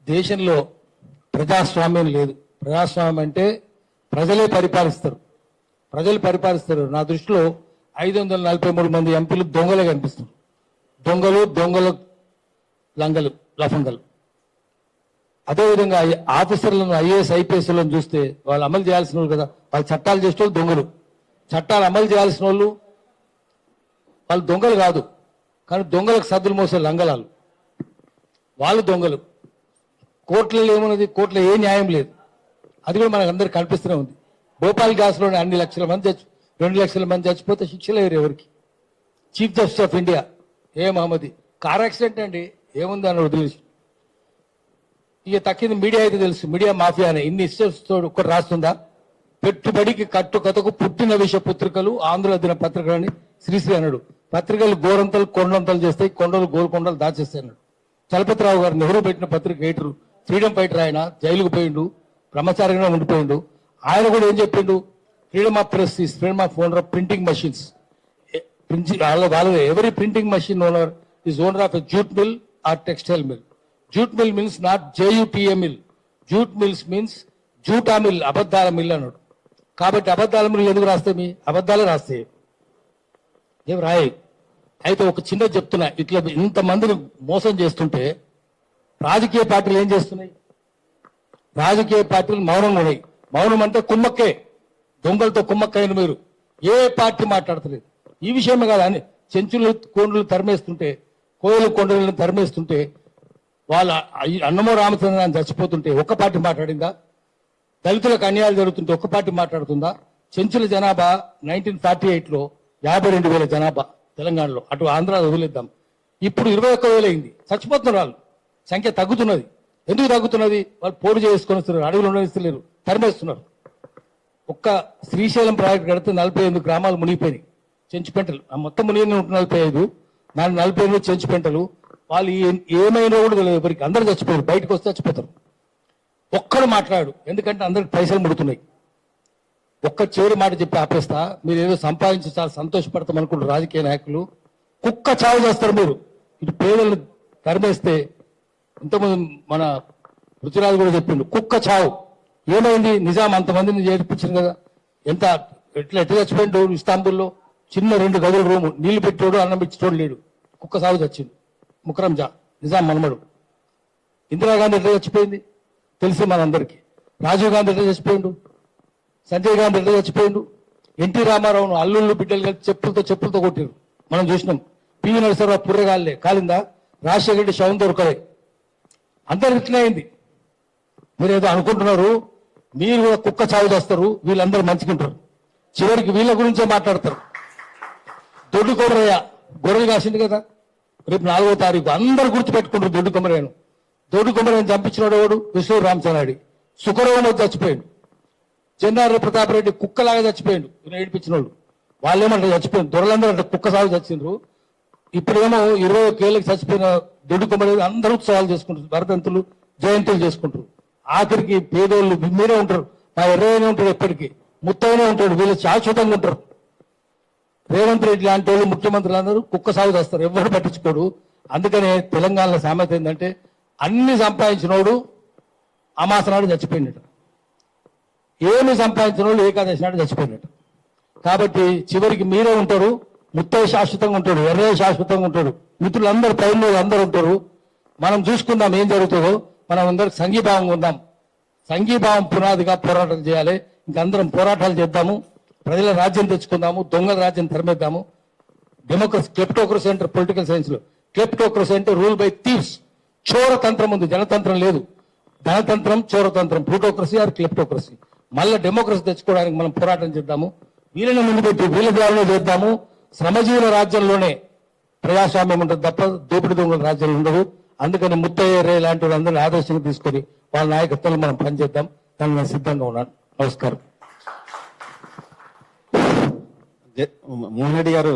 దేశంలో ప్రజాస్వామ్యం లేదు. ప్రజాస్వామ్యం అంటే ప్రజలే పరిపాలిస్తారు. ప్రజలు పరిపాలిస్తారు. నా దృష్టిలో 543 మంది ఎంపీలు దొంగలే కనిపిస్తారు. దొంగలు లంగలు లఫంగలు. అదేవిధంగా ఆఫీసర్లను ఐఏఎస్ ఐపీఎస్లను చూస్తే వాళ్ళు అమలు చేయాల్సిన వాళ్ళు కదా, వాళ్ళు చట్టాలు చేసే వాళ్ళు దొంగలు. చట్టాలు అమలు చేయాల్సిన వాళ్ళు దొంగలు కాదు, కానీ దొంగలకు సద్దులు మోసే లంగలాలు. వాళ్ళు దొంగలు. కోర్టులలో ఏమున్నది? కోర్టులో ఏ న్యాయం లేదు. అది కూడా మనకు అందరికి కనిపిస్తూనే ఉంది. భోపాల్ గ్యాస్లోనే 2 లక్షల మంది చచ్చిపోతే శిక్షలు వేరు ఎవరికి? చీఫ్ జస్టిస్ ఆఫ్ ఇండియా మహమ్మది కార్ యాక్సిడెంట్ అండి, ఏముంది అని వదిలేసి ఇక తక్కింది మీడియా అయితే తెలుసు. మీడియా మాఫియా అని ఇన్ని ఇష్టం ఒక్కటి రాస్తుందా? పెట్టుబడికి కట్టుకథకు పుట్టిన విష పుత్రికలు ఆంధ్ర దిన పత్రికలని శ్రీశ్రీ అన్నాడు. పత్రికలు గోరంతలు కొండంతలు చేస్తాయి, కొండలు గోల్కొండలు దాచేస్తాయి అన్నాడు. చలపతిరావు గారు నెహ్రూ పెట్టిన పత్రిక ఎడిటర్, ఫ్రీడమ్ ఫైటర్. ఆయన జైలుకు పోయిండు, బ్రహ్మచారిగా ఉండిపోయిండు. ఆయన కూడా ఏం చెప్పిండు? Freedom of press is freedom of owner of printing machines. Every printing machine owner is owner of a jute mill or textile mill. Jute mill means not JUTA mill. Jute mills means జూటా mill, అబద్ధాల mill అన్నాడు. కాబట్టి అబద్ధాల mill ఎందుకు రాస్తాయి? మీ అబద్ధాలే రాస్తాయి, ఏం రాయి. అయితే ఒక చిన్న చెప్తున్నా, ఇట్లా ఇంతమందిని మోసం చేస్తుంటే రాజకీయ పార్టీలు ఏం చేస్తున్నాయి? రాజకీయ పార్టీలు మౌనంగా ఉన్నాయి. మౌనం అంటే కుమ్మక్కే. దొంగలతో కుమ్మక్కైన మీరు ఏ పార్టీ మాట్లాడతలేదు. ఈ విషయమే కాదు, అని చెంచులు కొండలు తరిమేస్తుంటే, కోయలు కొండలను తరిమేస్తుంటే, వాళ్ళ అన్నమో రామచంద్రని చచ్చిపోతుంటే ఒక్క పార్టీ మాట్లాడిందా? దళితులకు అన్యాయాలు జరుగుతుంటే ఒక్క పార్టీ మాట్లాడుతుందా? చెంచుల జనాభా 1948లో 52,000 జనాభా తెలంగాణలో, అటు ఆంధ్ర వదిలేద్దాం. ఇప్పుడు 21,000 అయింది. చచ్చిపోతున్నారు వాళ్ళు, సంఖ్య తగ్గుతున్నది. ఎందుకు తగ్గుతున్నది? వాళ్ళు పోరు చేసుకొని వస్తున్నారు, అడవులు ఉండనిస్తలేరు, తరిమేస్తున్నారు. ఒక్క శ్రీశైలం ప్రాజెక్టు కడితే 48 గ్రామాలు మునిగిపోయినాయి. చెంచుపెంటలు మొత్తం మునిగి 45, 45 చెంచుపెంటలు. వాళ్ళు ఏమైనా కూడా తెలియదు ఎవరికి. అందరూ చచ్చిపోయారు, బయటకు వస్తే చచ్చిపోతారు. ఒక్కడు మాట్లాడు, ఎందుకంటే అందరికి పైసలు ముడుతున్నాయి. ఒక్క చివరి మాట చెప్పి ఆపేస్తా. మీరు ఏదో సంపాదించి చాలా సంతోషపడతాం అనుకుంటారు రాజకీయ నాయకులు. కుక్క చావు చేస్తారు మీరు. ఇటు పేదలను తరిమేస్తే, ఇంతకుముందు మన పృథ్వీరాజు కూడా చెప్పిండు, కుక్క చావు. ఏమైంది? నిజాం అంతమందిని చేర్పించింది కదా. ఎట్లా చచ్చిపోయిండు? ఇస్తాంబుల్లో చిన్న 2 గదుల రూము, నీళ్లు పెట్టోడు అన్నం ఇచ్చేటోడు లేడు. కుక్క సాగు చచ్చింది. ముకరం జా నిజాం మనమడు. ఇందిరాగాంధీ ఎట్లా చచ్చిపోయింది తెలిసి మనందరికీ. రాజీవ్ గాంధీ ఎట్లా చచ్చిపోయిండు? సంజయ్ గాంధీ ఎట్లా చచ్చిపోయిండు? ఎన్టీ రామారావును అల్లుళ్ళు బిడ్డలు కలిసి చెప్పులతో కొట్టారు, మనం చూసినాం. పివి నరసింహరావు పుర్రెగాళ్ళే కాలిందా? రాజశేఖర రెడ్డి శవం దొరకలే. అందరు ఇట్లనే అయింది. మీరు ఏదో అనుకుంటున్నారు, మీరు కూడా కుక్క చావు చేస్తారు, వీళ్ళందరూ మంచుకుంటారు. చివరికి వీళ్ళ గురించే మాట్లాడతారు. దొడ్డు కొమరయ్య గొర్రెలు కాసింది కదా, రేపు 4వ తారీఖు అందరు గుర్తుపెట్టుకుంటారు దొడ్డు కొమరయ్యను. దొడ్డు కొమరయ్యను చంపించినోడు ఎవడు? విష్ణు రామచంద్రారెడ్డి. సుఖరోగం చచ్చిపోయాడు. చెన్నారెడ్డి ప్రతాప్ రెడ్డి కుక్కలాగా చచ్చిపోయాడు, ఏడిపించినోడు. వాళ్ళేమంటే చచ్చిపోయింది. దొరలందరూ అంటే కుక్క సాగు చచ్చిండ్రు. ఇప్పుడేమో 21 ఏళ్ళకి చచ్చిపోయిన దొడ్డు కొమరయ్య అందరూ ఉత్సవాలు చేసుకుంటారు, వర్ధంతులు జయంతులు చేసుకుంటారు. ఆఖరికి పేదోళ్ళు మీరే ఉంటారు, మా ఎర్రగానే ఉంటాడు, ఎప్పటికీ ముత్తగానే ఉంటాడు. వీళ్ళు శాశ్వతంగా ఉంటారు. రేవంత్ రెడ్డి లాంటి వాళ్ళు ముఖ్యమంత్రులు అందరూ కుక్క సాగు చేస్తారు, ఎవరు పట్టించుకోడు. అందుకనే తెలంగాణలో సామెత ఏంటంటే, అన్ని సంపాదించినోడు అమాస నాడు చచ్చిపోయినట్టు, ఏమి సంపాదించిన వాళ్ళు ఏకాదశి నాడు చచ్చిపోయినట్టు. కాబట్టి చివరికి మీరే ఉంటారు, ముత్తయ్య శాశ్వతంగా ఉంటాడు, ఎర్రయ్య శాశ్వతంగా ఉంటాడు, మిత్రులందరూ పైన అందరూ ఉంటారు. మనం చూసుకుందాం ఏం జరుగుతుందో. మనం అందరికి సంఘీభావంగా ఉందాం. సంఘీభావం పునాదిగా పోరాటం చేయాలి. ఇంకందరం పోరాటాలు చేద్దాము, ప్రజల రాజ్యం తెచ్చుకుందాము, దొంగల రాజ్యం తరిమేద్దాము. డెమోక్రసీ, క్లెప్టోక్రసీ అంటే పొలిటికల్ సైన్స్ లో క్లెప్టోక్రసీ అంటే రూల్ బై థీవ్స్. చోరతంత్రం ఉంది, జనతంత్రం లేదు. ధనతంత్రం, చోరతంత్రం, ప్లూటోక్రసీ ఆర్ క్లెప్టోక్రసీ. మళ్ళీ డెమోక్రసీ తెచ్చుకోవడానికి మనం పోరాటం చేద్దాము. వీళ్ళని ముందు పెట్టి వీళ్ళ ద్వారానే చేద్దాము. శ్రమజీవుల రాజ్యంలోనే ప్రజాస్వామ్యం ఉంటుంది తప్ప దోపిడి దొంగల రాజ్యంలో ఉండదు. అందుకని ముత్తయ్య రే లాంటి వాళ్ళందరినీ ఆదర్శంగా తీసుకొని వాళ్ళ నాయకత్వంలో మనం పనిచేద్దాం. దానికి నేను సిద్ధంగా ఉన్నాను. నమస్కారం. మోహన్ రెడ్డి గారు